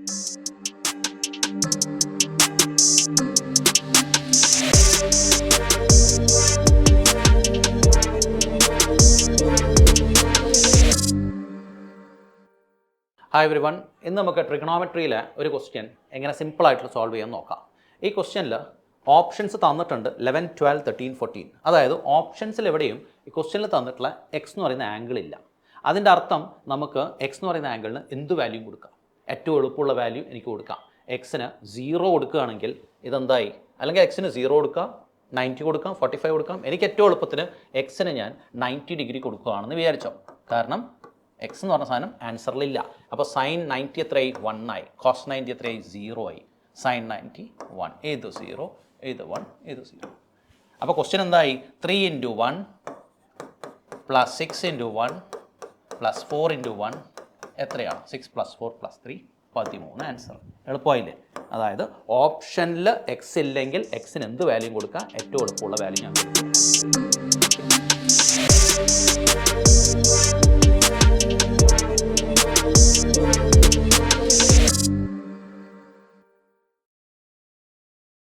Hi every one, ഇന്ന് നമുക്ക് ട്രിഗണോമെട്രിയിലെ ഒരു ക്വസ്റ്റ്യൻ എങ്ങനെ സിമ്പിളായിട്ട് സോൾവ് ചെയ്യാൻ നോക്കാം. ഈ ക്വസ്റ്റ്യനിൽ ഓപ്ഷൻസ് തന്നിട്ടുണ്ട് 11, 12, 13, 14. അതായത് ഓപ്ഷൻസിൽ എവിടെയും ഈ ക്വസ്റ്റ്യനിൽ തന്നിട്ടുള്ള എക്സ് എന്ന് പറയുന്ന ആംഗിൾ ഇല്ല. അതിൻ്റെ അർത്ഥം നമുക്ക് എക്സ് എന്ന് പറയുന്ന ആംഗിളിന് എന്ത് വാല്യൂ കൊടുക്കാം? ഏറ്റവും എളുപ്പമുള്ള വാല്യൂ എനിക്ക് കൊടുക്കാം. എക്സിന് 0 കൊടുക്കുകയാണെങ്കിൽ ഇതെന്തായി? അല്ലെങ്കിൽ എക്സിന് 0 കൊടുക്കാം, 90 കൊടുക്കാം, 45 കൊടുക്കാം. എനിക്ക് ഏറ്റവും എളുപ്പത്തിന് എക്സിന് ഞാൻ 90 ഡിഗ്രി കൊടുക്കുകയാണെന്ന് വിചാരിച്ചോ. കാരണം എക്സ് എന്ന് പറഞ്ഞ സാധനം ആൻസറിലില്ല. അപ്പോൾ സൈൻ 90 എത്രയായി? 1 ആയി. കോസ് 90 എത്രയായി? 0 ആയി. സൈൻ 90 1. ഏത് 0, ഏത് 1, ഏത് 0. അപ്പോൾ ക്വസ്റ്റ്യൻ എന്തായി? 3 × 1 + 6 × 1 + 4 × 1 എത്രയാണ്? 6 + 4 + 3 13 ആൻസർ. എളുപ്പമായില്ലേ? അതായത് ഓപ്ഷനിൽ എക്സ് ഇല്ലെങ്കിൽ എക്സിന് എന്ത് വാല്യൂ കൊടുക്കുക? ഏറ്റവും എളുപ്പമുള്ള വാല്യൂ ഞാൻ കൊടുക്കും.